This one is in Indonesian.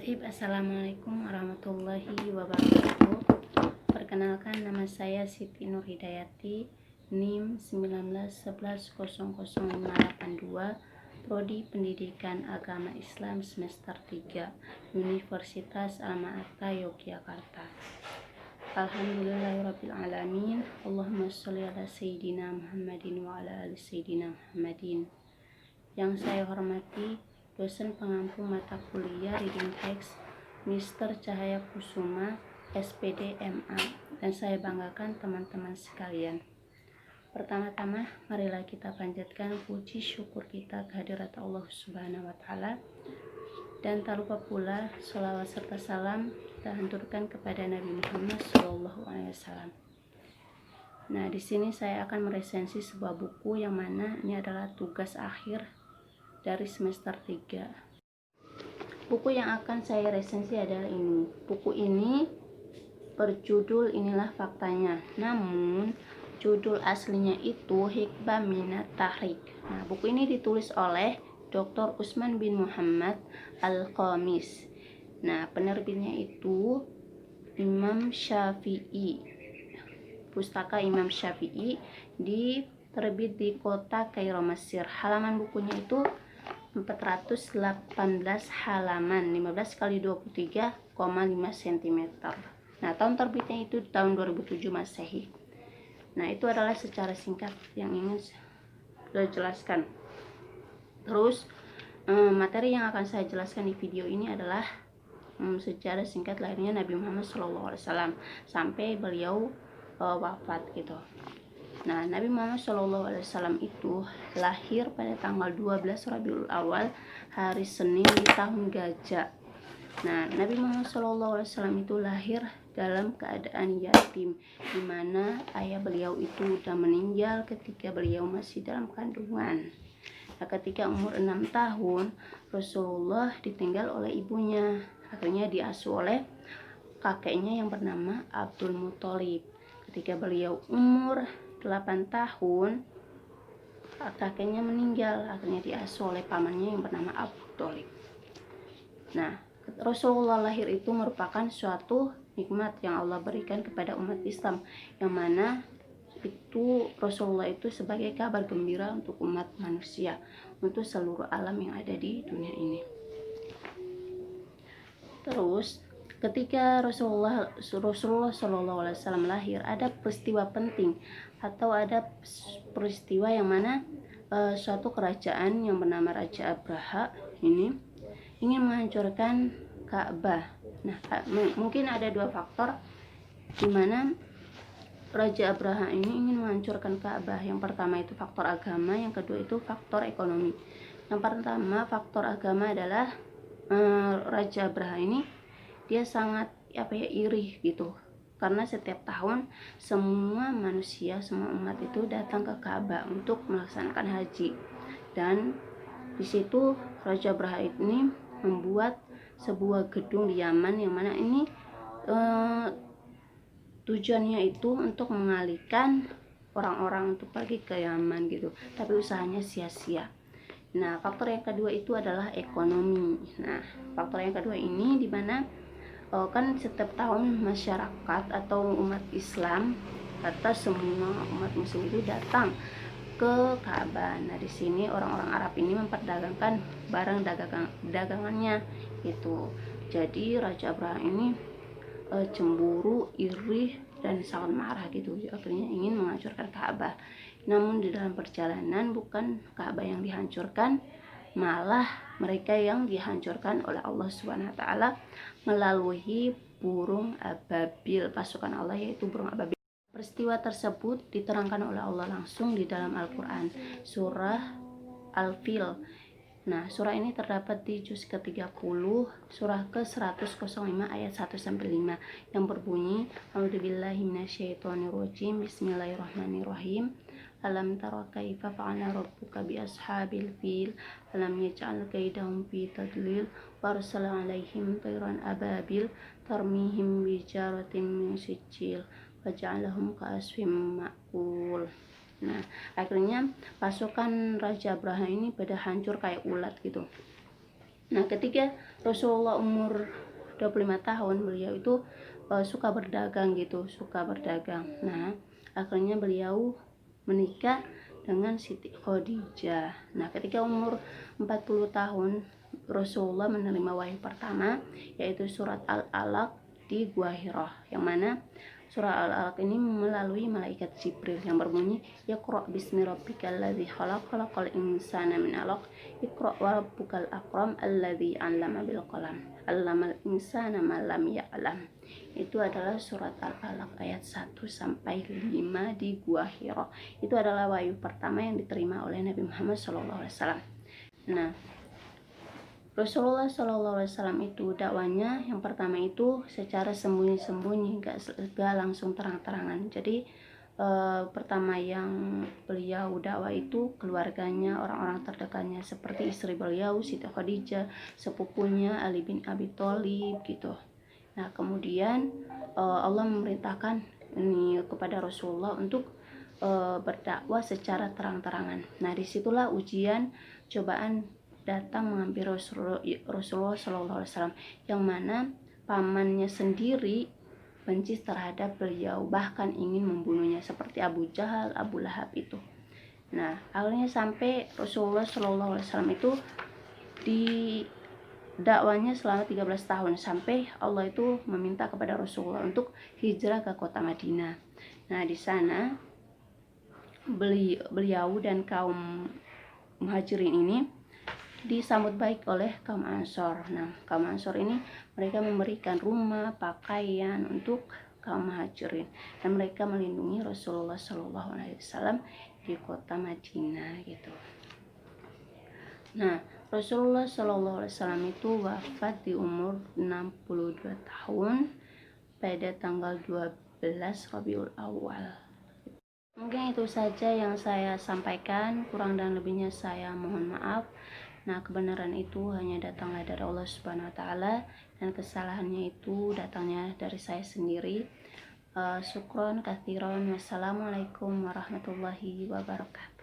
Assalamualaikum warahmatullahi wabarakatuh. Perkenalkan, nama saya Siti Nur Hidayati, NIM 1911000582, Prodi Pendidikan Agama Islam semester 3, Universitas Alma-Ata Yogyakarta. Alhamdulillahirabbil alamin. Allahumma sholli ala sayyidina Muhammadin wa ala ali sayyidina Muhammadin. Yang saya hormati dosen pengampu mata kuliah Reading Text Mr. Cahaya Kusuma, SPD MA, dan saya banggakan teman-teman sekalian. Pertama-tama, marilah kita panjatkan puji syukur kita kehadirat Allah Subhanahu wa Ta'ala, dan tak lupa pula sholawat serta salam kita haturkan kepada Nabi Muhammad SAW. Nah, di sini saya akan meresensi sebuah buku yang mana ini adalah tugas akhir dari semester 3. Buku yang akan saya resensi adalah ini. Buku ini berjudul Inilah Faktanya. Namun judul aslinya itu Hikbah Minat Tahrik. Nah, buku ini ditulis oleh Dr. Usman bin Muhammad Al-Khamis. Nah, penerbitnya itu Imam Syafi'i. Pustaka Imam Syafi'i, diterbit di kota Kairo, Mesir. Halaman bukunya itu 418 halaman, 15 kali 23,5 cm. Nah, tahun terbitnya itu tahun 2007 Masehi. Nah, itu adalah secara singkat yang ingin saya jelaskan. Terus materi yang akan saya jelaskan di video ini adalah secara singkat lahirnya Nabi Muhammad SAW sampai beliau wafat gitu. Nah, Nabi Muhammad SAW itu lahir pada tanggal 12 Rabiul Awal, hari Senin di tahun Gajah. Nah, Nabi Muhammad SAW itu lahir dalam keadaan yatim, di mana ayah beliau itu sudah meninggal ketika beliau masih dalam kandungan. Nah, ketika umur 6 tahun, Rasulullah ditinggal oleh ibunya. Akhirnya diasuh oleh kakeknya yang bernama Abdul Muthalib. Ketika beliau umur 8 tahun, kakeknya meninggal. Akhirnya diasuh oleh pamannya yang bernama Abu Thalib. Nah, Rasulullah lahir itu merupakan suatu nikmat yang Allah berikan kepada umat Islam, yang mana itu Rasulullah itu sebagai kabar gembira untuk umat manusia, untuk seluruh alam yang ada di dunia ini. Terus ketika Rasulullah SAW lahir, ada peristiwa penting atau ada peristiwa yang mana suatu kerajaan yang bernama Raja Abraha ini ingin menghancurkan Ka'bah. Nah, mungkin ada dua faktor di mana Raja Abraha ini ingin menghancurkan Ka'bah. Yang pertama itu faktor agama, yang kedua itu faktor ekonomi. Yang pertama, faktor agama adalah Raja Abraha ini dia sangat iri gitu, karena setiap tahun semua manusia, semua umat itu datang ke Ka'bah untuk melaksanakan haji, dan di situ Raja Abraha ini membuat sebuah gedung di Yaman, yang mana ini tujuannya itu untuk mengalihkan orang-orang untuk pergi ke Yaman gitu, tapi usahanya sia-sia. Nah, faktor yang kedua itu adalah ekonomi. Nah, faktor yang kedua ini di mana kan setiap tahun masyarakat atau umat Islam atau semua umat muslim itu datang ke Ka'bah. Nah, di sini orang-orang Arab ini memperdagangkan barang dagangannya gitu. Jadi Raja Abraha ini cemburu, iri, dan sangat marah gitu. Akhirnya ingin menghancurkan Ka'bah. Namun di dalam perjalanan bukan Ka'bah yang dihancurkan, malah mereka yang dihancurkan oleh Allah Subhanahu wa Ta'ala melalui burung ababil, pasukan Allah yaitu burung ababil. Peristiwa tersebut diterangkan oleh Allah langsung di dalam Al-Quran, surah Al-Fil. Nah, surah ini terdapat di juz ke-30, surah ke-105 ayat 1-5 yang berbunyi, A'udzubillahi minasyaitonirrajim, Bismillahirrahmanirrahim. Alam tara kaifa fa'ala rabbuka bi ashabil fil, alam yaj'al kaidahum fi tadlil, wa arsala 'alaihim tayran ababil tarmihim bi jaratin min sijil wa ja'alahum ka'asfim ma'kul. Nah, akhirnya pasukan Raja Abraha ini pada hancur kayak ulat gitu. Nah, ketika Rasulullah umur 25 tahun beliau itu suka berdagang gitu, suka berdagang. Nah, akhirnya beliau menikah dengan Siti Khadijah. Nah, ketika umur 40 tahun Rasulullah menerima wahyu pertama, yaitu surat Al-Alaq di Gua Hira, yang mana surah Al-Alaq ini melalui malaikat Jibril yang berbunyi, Iqra bismi rabbikal ladzi khalaq, khalaqal insana min 'alaq, Iqra wa rabbukal akram alladzi 'allama bil qalam, 'allamal insana ma lam ya'lam. Itu adalah surat Al-Alaq ayat 1 sampai 5 di Gua Hira. Itu adalah wahyu pertama yang diterima oleh Nabi Muhammad SAW. Nah, Rasulullah SAW itu dakwanya yang pertama itu secara sembunyi-sembunyi, gak langsung terang-terangan. Jadi pertama yang beliau dakwah itu keluarganya, orang-orang terdekatnya, seperti istri beliau Siti Khadijah, sepupunya Ali bin Abi Thalib gitu. Nah, kemudian Allah memerintahkan ini kepada Rasulullah untuk berdakwah secara terang-terangan. Nah, disitulah ujian, cobaan datang mengambil Rasulullah SAW, yang mana pamannya sendiri benci terhadap beliau, bahkan ingin membunuhnya, seperti Abu Jahal, Abu Lahab itu. Nah, akhirnya sampai Rasulullah SAW itu di dakwanya selama 13 tahun, sampai Allah itu meminta kepada Rasulullah untuk hijrah ke kota Madinah. Nah, di sana beliau dan kaum muhajirin ini disambut baik oleh kaum Ansor. Nah, kaum Ansor ini mereka memberikan rumah, pakaian untuk kaum muhajirin, dan mereka melindungi Rasulullah SAW di kota Madinah gitu. Nah, Rasulullah SAW itu wafat di umur 62 tahun pada tanggal 12 Rabiul Awal. Mungkin itu saja yang saya sampaikan, kurang dan lebihnya saya mohon maaf. Nah, kebenaran itu hanya datanglah dari Allah Subhanahu wa taala, dan kesalahannya itu datangnya dari saya sendiri. Syukron katsiron. Wassalamualaikum warahmatullahi wabarakatuh.